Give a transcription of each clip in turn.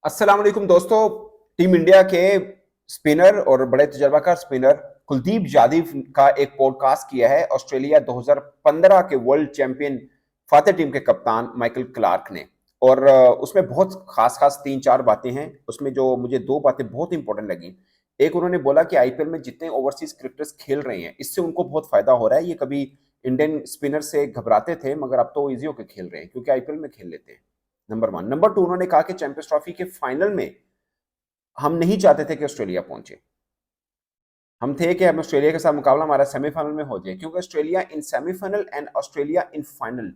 अस्सलाम वालेकुम दोस्तों। टीम इंडिया के स्पिनर और बड़े तजर्बाकार स्पिनर कुलदीप यादव का एक पॉडकास्ट किया है ऑस्ट्रेलिया 2015 के वर्ल्ड चैंपियन फातेह टीम के कप्तान माइकल क्लार्क ने। और उसमें बहुत खास खास तीन चार बातें हैं। उसमें जो मुझे दो बातें बहुत इंपॉर्टेंट लगी, एक उन्होंने बोला कि आईपीएल में जितने ओवरसीज क्रिकेटर्स खेल रहे हैं इससे उनको बहुत फायदा हो रहा है। ये कभी इंडियन स्पिनर से घबराते थे मगर अब तो ईजी होकर खेल रहे हैं क्योंकि आईपीएल में खेल लेते हैं। Number one. नंबर टू, उन्होंने कहा कि चैंपियंस ट्रॉफी के फाइनल में हम नहीं चाहते थे कि ऑस्ट्रेलिया पहुंचे। हम थे कि हम ऑस्ट्रेलिया के साथ मुकाबला हमारा सेमीफाइनल में हो जाए, क्योंकि Australia in semifinal and Australia in final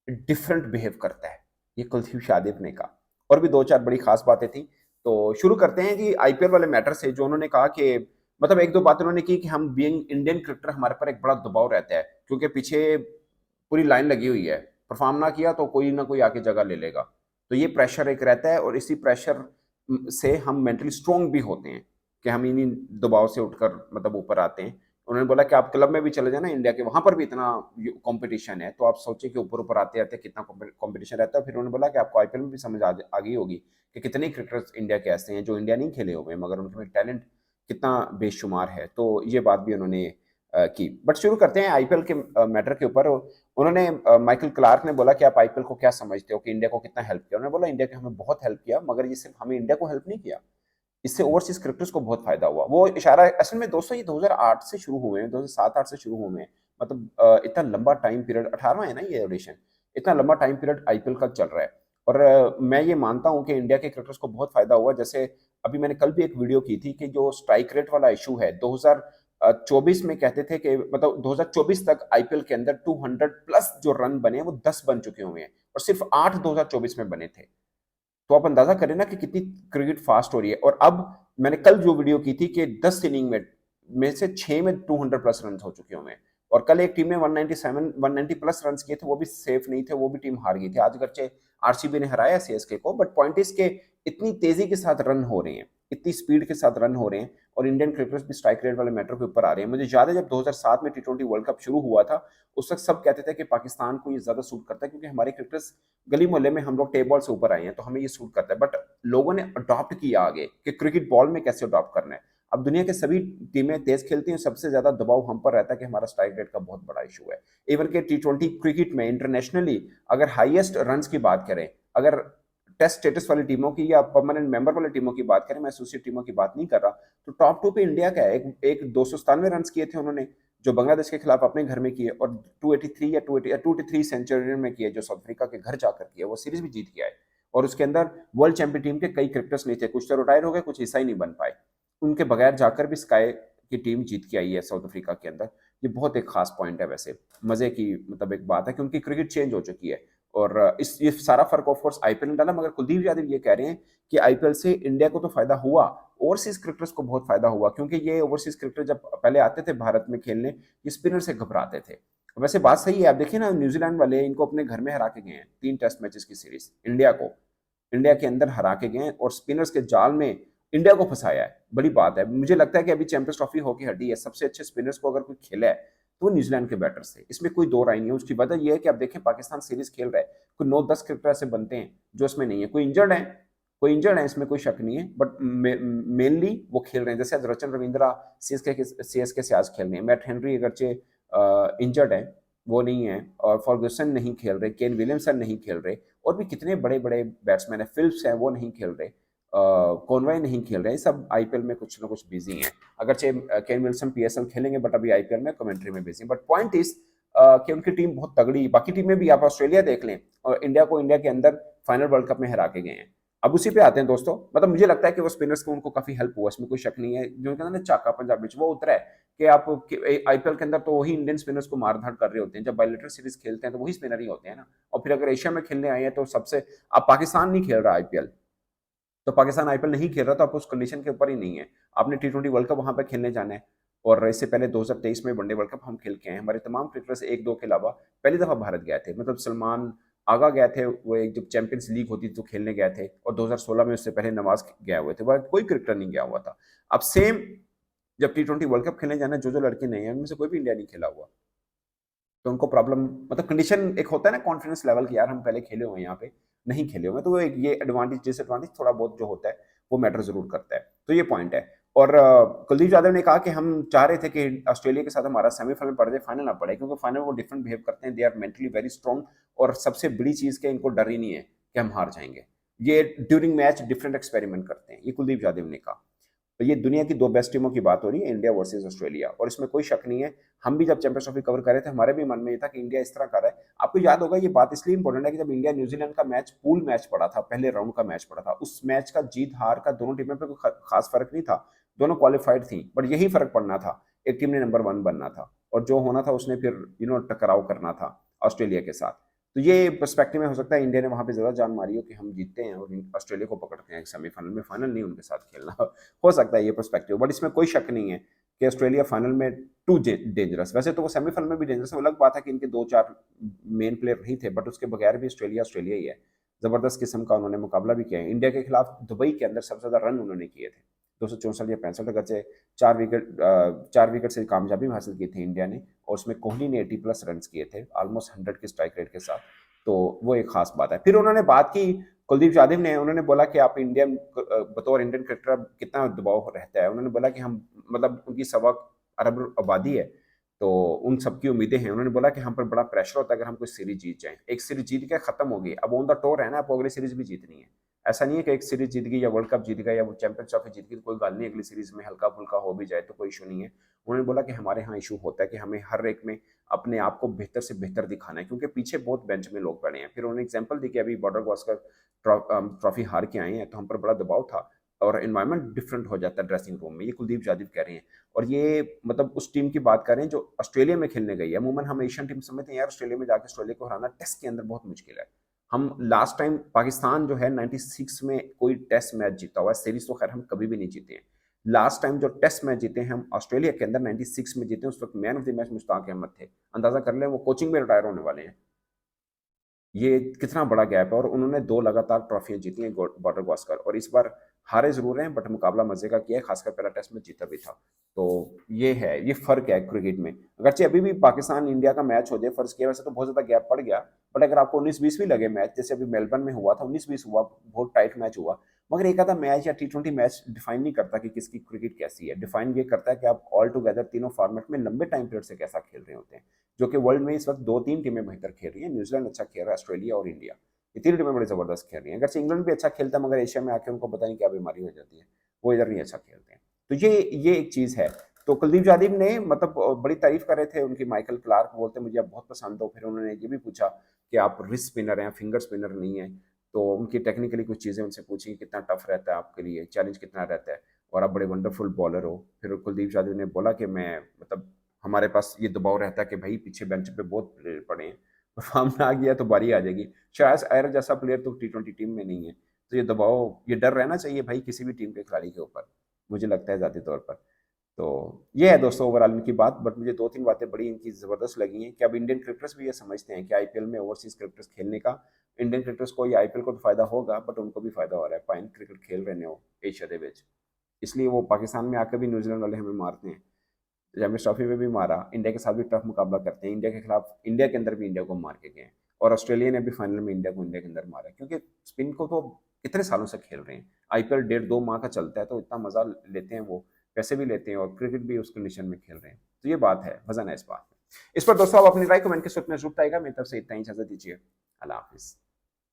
different behave करता है। ये कुलदीप यादव ने कहा। और भी दो चार बड़ी खास बातें थी। तो शुरू करते हैं जी आईपीएल वाले मैटर से। जो उन्होंने कहा कि मतलब एक दो बात उन्होंने की कि हम बीइंग इंडियन क्रिकेटर हमारे पर एक बड़ा दबाव रहता है, क्योंकि पीछे पूरी लाइन लगी हुई है। परफॉर्म ना किया तो कोई ना कोई आके जगह ले लेगा। तो ये प्रेशर एक रहता है और इसी प्रेशर से हम मेंटली स्ट्रांग भी होते हैं कि हम इन्हीं दबाव से उठकर मतलब ऊपर आते हैं। उन्होंने बोला कि आप क्लब में भी चले जाए ना इंडिया के, वहां पर भी इतना कंपटीशन है, तो आप सोचिए कि ऊपर ऊपर आते आते कितना कंपटीशन रहता है। फिर उन्होंने बोला कि आपको आईपीएल में भी समझ आ गई होगी कि कितने क्रिकेटर्स इंडिया के ऐसे हैं जो इंडिया नहीं खेले हुए मगर उनके में टैलेंट कितना बेशुमार है। तो ये बात भी उन्होंने की। बट शुरू करते हैं आईपीएल के मैटर के ऊपर। उन्होंने माइकल क्लार्क ने बोला कि आप आईपीएल को क्या समझते हो कि इंडिया को कितना हेल्प किया। उन्होंने बोला इंडिया के हमें बहुत हेल्प किया, मगर ये सिर्फ हमें इंडिया को हेल्प नहीं किया, इससे ओवरसीज क्रिकेटर्स को बहुत फायदा हुआ। वो इशारा असल में दोस्तों ये 2008 से शुरू हुए हैं, 2007-8 से शुरू हुए हैं। मतलब इतना लंबा टाइम पीरियड, 18वां है ना ये एडिशन, इतना लंबा टाइम पीरियड आईपीएल का चल रहा है। और मैं ये मानता हूं कि इंडिया के क्रिकेटर्स को बहुत फायदा हुआ। जैसे अभी मैंने कल भी एक वीडियो की थी कि जो स्ट्राइक रेट वाला इशू है 2024 में कहते थे कि मतलब 2024 तक आईपीएल के अंदर 200 प्लस जो रन बने वो 10 बन चुके हुए हैं और सिर्फ 8 2024 में बने थे। तो आप अंदाजा करें ना कि कितनी क्रिकेट फास्ट हो रही है। और अब मैंने कल जो वीडियो की थी कि 10 इनिंग में से 6 में 200 प्लस रन हो चुके हुए हैं। और कल एक टीम ने 197 190 प्लस रन किए थे, वो भी सेफ नहीं थे, वो भी टीम हार गई थी। आज अगरचे आरसीबी ने हराया सीएसके को, बट पॉइंट इज के इतनी तेजी के साथ रन हो रहे हैं, इतनी स्पीड के साथ रन हो रहे हैं और इंडियन क्रिकेटर्स भी स्ट्राइक रेट वाले मैटर के ऊपर आ रहे हैं। मुझे याद है जब 2007 में टी20 वर्ल्ड कप शुरू हुआ था, उस वक्त सब कहते थे कि पाकिस्तान को ये ज्यादा सूट करता है क्योंकि हमारे क्रिकेटर्स गली मोहल्ले में हम लोग टेप बॉल से ऊपर आए हैं, तो हमें ये सूट करता है। बट लोगों ने अडॉप्ट किया आगे कि क्रिकेट बॉल में कैसे अडॉप्ट करना है। अब दुनिया के सभी टीमें तेज खेलती हैं, सबसे ज्यादा दबाव हम पर रहता है कि हमारा स्ट्राइक रेट का बहुत बड़ा इशू है। इवन के टी20 क्रिकेट में इंटरनेशनली अगर हाईएस्ट रन की बात करें, अगर टेस्ट स्टेटस वाली टीमों की या परमानेंट मेंबर वाली टीमों की बात करें, मैं एसोसिएट टीमों की बात नहीं कर रहा, तो टॉप टू पे इंडिया का है। एक 297 रन किए थे उन्होंने जो बांग्लादेश के खिलाफ अपने घर में किए, और 283 या 283 सेंचुरी में किए जो साउथ अफ्रीका के घर जाकर किए, वो सीरीज भी जीत गया है। और उसके अंदर वर्ल्ड चैंपियन टीम के कई क्रिकेटर्स नहीं थे, कुछ तो रिटायर हो गए, कुछ हिस्सा ही नहीं बन पाए। उनके बगैर जाकर भी स्काई की टीम जीत के आई है साउथ अफ्रीका के अंदर। ये बहुत एक खास पॉइंट है, वैसे मजे की मतलब एक बात है कि उनकी क्रिकेट चेंज हो चुकी है। और इस ये सारा फर्क ऑफ कोर्स आईपीएल ने डाला, मगर कुलदीप यादव ये कह रहे हैं कि आईपीएल से इंडिया को तो फायदा हुआ, ओवरसीज क्रिकेटर्स को बहुत फायदा हुआ, क्योंकि ये ओवरसीज क्रिकेटर जब पहले आते थे भारत में खेलने, ये स्पिनर से घबराते थे। वैसे बात सही है, आप देखिए ना न्यूजीलैंड वाले इनको अपने घर में हरा के गए हैं 3 टेस्ट मैचेस की सीरीज, इंडिया के अंदर हरा के गए और स्पिनर्स के जाल में इंडिया को फंसाया है। बड़ी बात है। मुझे लगता है कि अभी चैंपियंस ट्रॉफी होके हटी है, सबसे अच्छे स्पिनर्स को अगर कोई खेला है तो वो न्यूजीलैंड के बैटर्स थे, इसमें कोई दो राय नहीं है। उसकी वजह यह है कि आप देखें पाकिस्तान सीरीज खेल रहा है, कोई 9-10 क्रिकेटर ऐसे बनते हैं जो इसमें नहीं है। कोई इंजर्ड है, इसमें कोई शक नहीं है, बट मेनली वो खेल रहे हैं। जैसे आज रचन रविंद्रा सीएसके से आज खेल रहे हैं, मैट हेनरी अगरचे इंजर्ड है, वो नहीं है, और फर्गुसन नहीं खेल रहे, केन विलियमसन नहीं खेल रहे, और भी कितने बड़े बड़े बैट्समैन है, फिल्प्स हैं वो नहीं खेल रहे, कॉनवे नहीं खेल रहे, सब आईपीएल में कुछ ना कुछ बिजी हैं। अगरचे केन विल्सन पीएसएल खेलेंगे बट अभी आईपीएल में कमेंट्री में बिजी। बट पॉइंट इज कि उनकी टीम बहुत तगड़ी, बाकी टीमें भी, आप ऑस्ट्रेलिया देख लें और इंडिया को इंडिया के अंदर फाइनल वर्ल्ड कप में हरा के गए हैं। अब उसी पे आते हैं दोस्तों। मतलब मुझे लगता है कि वो स्पिनर्स को उनको काफी हेल्प हुआ, इसमें कोई शक नहीं है। जो कहते हैं ना चाका पंजाबी वो उतरा है कि आप आईपीएल के अंदर तो वही इंडियन स्पिनर्स को मार धाड़ कर रहे होते हैं, जब बायलेटरल सीरीज खेलते हैं तो वही स्पिनर ही होते हैं ना। और फिर अगर एशिया में खेलने आए हैं तो सबसे, अब पाकिस्तान नहीं खेल रहा आईपीएल, तो पाकिस्तान आईपीएल नहीं खेल रहा, तो आप उस कंडीशन के ऊपर ही नहीं है। आपने टी20 वर्ल्ड कप वहां पे खेलने जाना है, और इससे पहले 2023 में वनडे वर्ल्ड कप हम खेल के आए। हमारे तमाम क्रिकेटर्स एक दो के अलावा पहली दफा भारत गए थे। मतलब सलमान आगा गए थे, वो एक जब चैंपियंस लीग होती थी तो खेलने गए थे, और 2016 में उससे पहले नवाज गए हुए थे, वह कोई क्रिकेटर नहीं गया हुआ था। अब सेम जब टी20 वर्ल्ड कप खेलने जाना, जो लड़के नहीं है उनमें से कोई भी इंडिया नहीं खेला हुआ, तो उनको प्रॉब्लम, मतलब कंडीशन एक होता है ना कॉन्फिडेंस लेवल की, यार हम पहले खेले हुए हैं यहाँ पे, नहीं खेले हुए, तो वो ये एडवांटेज डिसएडवांटेज थोड़ा बहुत जो होता है वो मैटर जरूर करता है। तो ये पॉइंट है। और कुलदीप यादव ने कहा कि हम चाह रहे थे कि ऑस्ट्रेलिया के साथ हमारा सेमीफाइनल पड़ जाए, फाइनल ना पड़े, क्योंकि फाइनल वो डिफरेंट बिहेव करते हैं, they are mentally very strong, और सबसे बड़ी चीज के इनको डर ही नहीं है कि हम हार जाएंगे। ये ड्यूरिंग मैच डिफरेंट एक्सपेरिमेंट करते हैं, ये कुलदीप यादव ने कहा। तो ये दुनिया की दो बेस्ट टीमों की बात हो रही है, इंडिया वर्सेस ऑस्ट्रेलिया, और इसमें कोई शक नहीं है। हम भी जब चैंपियंस ट्रॉफी कवर कर रहे थे, हमारे भी मन में ये था कि इंडिया इस तरह कर रहा है। आपको याद होगा ये बात इसलिए इंपॉर्टेंट है कि जब इंडिया न्यूजीलैंड का मैच पूल मैच पड़ा था, पहले राउंड का मैच पड़ा था, उस मैच का जीत हार का दोनों टीमों पर कोई खास फर्क नहीं था, दोनों क्वालिफाइड थी, बट यही फर्क पड़ना था, एक टीम ने नंबर 1 बनना था, और जो होना था उसने फिर टकराव करना था ऑस्ट्रेलिया के साथ। तो ये पर्सपेक्टिव में हो सकता है इंडिया ने वहां पे ज्यादा जान मारी हो कि हम जीतते हैं और ऑस्ट्रेलिया को पकड़ते हैं सेमीफाइनल में, फाइनल नहीं उनके साथ खेलना। हो सकता है ये पर्सपेक्टिव, बट इसमें कोई शक नहीं है कि ऑस्ट्रेलिया फाइनल में टू डेंजरस। वैसे तो वो सेमीफाइनल में भी डेंजरस है, वो अलग बात है कि इनके 2-4 मेन प्लेयर नहीं थे, बट उसके बगैर भी ऑस्ट्रेलिया ऑस्ट्रेलिया ही है। जबरदस्त किस्म का उन्होंने मुकाबला भी किया है। इंडिया के खिलाफ दुबई के अंदर सबसे ज्यादा रन उन्होंने किए थे, 264 या 65, अगरचे 4 विकेट से कामयाबी हासिल की थी इंडिया ने, और उसमें कोहली ने 80+ रन किए थे ऑलमोस्ट 100 की स्ट्राइक रेट के साथ। तो वो एक खास बात है। फिर उन्होंने बात की कुलदीप यादव ने, उन्होंने बोला कि आप इंडियन बतौर इंडियन क्रिकेटर कितना दबाव रहता है। उन्होंने बोला कि हम मतलब उनकी 1.25 अरब आबादी है, तो उन सबकी उम्मीदें हैं। उन्होंने बोला कि हम पर बड़ा प्रेशर होता है अगर हम कोई सीरीज जीत जाएं। एक सीरीज जीत के खत्म होगी, अब ऑन द टूर है ना, आपको अगली सीरीज भी जीतनी है। ऐसा नहीं है कि एक सीरीज जीत गई या वर्ल्ड कप जीत गया या वो चैंपियंस ट्रॉफी जीत गई तो कोई गल नहीं, अगली सीरीज में हल्का फुल्का हो भी जाए तो कोई इशू नहीं है। उन्होंने बोला कि हमारे यहाँ इशू होता है कि हमें हर एक में अपने आप को बेहतर से बेहतर दिखाना है, क्योंकि पीछे बहुत बेंच में लोग पड़े हैं। फिर उन्होंने एग्जाम्पल दी कि अभी बॉर्डर गावस्कर ट्रॉफी हार के आए हैं, तो हम पर बड़ा दबाव था और एनवायरनमेंट डिफरेंट हो जाता है ड्रेसिंग रूम में। ये कुलदीप यादव कह रहे हैं, और ये मतलब उस टीम की बात कर रहे हैं जो ऑस्ट्रेलिया में खेलने गई है। अमूमन हम एशियन टीम समझते हैं यार ऑस्ट्रेलिया में जाकर ऑस्ट्रेलिया को हराना टेस्ट के अंदर बहुत मुश्किल है। हम लास्ट टाइम पाकिस्तान जो है 96 में कोई टेस्ट मैच जीता हुआ है, सीरीज तो खैर हम कभी भी नहीं जीते हैं। लास्ट टाइम जो टेस्ट मैच जीते हैं हम ऑस्ट्रेलिया के अंदर 96 में जीते हैं, उस वक्त man of the match Mushtaq Ahmed थे। अंदाजा कर लें वो कोचिंग में रिटायर होने वाले हैं। ये कितना बड़ा गैप है, और उन्होंने 2 लगातार ट्रॉफियां जीती हैं बॉर्डर गावस्कर, और इस बार हारे जरूर हैं बट मुकाबला मजे का किया है, खासकर पहला टेस्ट में जीता भी था। तो ये है, ये फर्क है क्रिकेट में। अगरचे अभी भी पाकिस्तान इंडिया का मैच हो जाए फर्ज किया, वैसे तो बहुत ज्यादा गैप पड़ गया, बट अगर आपको 19-20 भी लगे मैच, जैसे अभी मेलबर्न में हुआ था 19-20 हुआ, बहुत टाइट मैच हुआ, मगर एक आधा मैच या T20 मैच डिफाइन नहीं करता कि किसकी क्रिकेट कैसी है। डिफाइन ये करता है कि आप ऑल टुगेदर तीनों फॉर्मेट में लंबे टाइम पीरियड से कैसा खेल रहे होते हैं, जो कि वर्ल्ड में इस वक्त 2-3 टीमें बेहतर खेल रही हैं। न्यूजीलैंड अच्छा खेल रहा है, ऑस्ट्रेलिया और इंडिया, ये 3 टीमें बड़ी जबरदस्त खेल रही हैं। अगर इंग्लैंड भी अच्छा खेलता है, मगर एशिया में आके उनको पता नहीं क्या बीमारी हो जाती है, वो इधर नहीं अच्छा खेलते हैं। तो ये एक चीज है। तो कुलदीप यादव ने मतलब बड़ी तारीफ कर रहे थे उनकी। माइकल क्लार्क बोलते मुझे आप बहुत पसंद हो। फिर उन्होंने ये भी पूछा कि आप रिस्ट स्पिनर हैं, फिंगर स्पिनर नहीं है, तो उनकी टेक्निकली कुछ चीजें उनसे पूछी कि कितना टफ रहता है आपके लिए, चैलेंज कितना रहता है, और आप बड़े वंडरफुल बॉलर हो। फिर कुलदीप यादव ने बोला कि मैं मतलब हमारे पास ये दबाव रहता है कि भाई पीछे बेंच पे बहुत प्लेयर पड़े हैं, परफॉर्म ना किया तो बारी आ जाएगी। श्रेयस अय्यर जैसा प्लेयर तो T20 टीम में नहीं है, तो ये दबाव, ये डर रहना चाहिए भाई किसी भी टीम के खिलाड़ी के ऊपर, मुझे लगता है जाती तौर पर। तो ये है दोस्तों ओवरऑल इनकी बात। बट मुझे 2-3 बातें बड़ी इनकी जबरदस्त लगी हैं कि अब इंडियन क्रिकेटर्स भी ये समझते हैं कि आईपीएल में ओवरसीज क्रिकेटर्स खेलने का, इंडियन क्रिकेटर्स को ये आईपीएल को तो फायदा होगा, बट उनको भी फायदा हो रहा है, पाइन क्रिकेट खेल रहे हो एशिया दे विच। इसलिए वो पाकिस्तान में आकर भी न्यूजीलैंड वाले हमें मारते हैं, चैंपियंस ट्रॉफी में भी मारा, इंडिया के साथ भी टफ मुकाबला करते हैं, इंडिया के खिलाफ इंडिया के अंदर भी इंडिया को मार के गए हैं, और ऑस्ट्रेलिया ने भी फाइनल में इंडिया को इंडिया के अंदर मारा, क्योंकि स्पिन को तो इतने सालों से खेल रहे हैं। आईपीएल 1.5-2 माह का चलता है, तो इतना मजा लेते हैं वो, पैसे भी लेते हैं, और क्रिकेट भी उस कंडीशन में खेल रहे हैं। तो ये बात है, वजन है इस बात में। इस पर दोस्तों आप अपनी राय कमेंट के सूत्र में जरूर आएगा। मेरी तरफ से इतना ही, इजाजत दीजिए, अल्लाह हाफिज।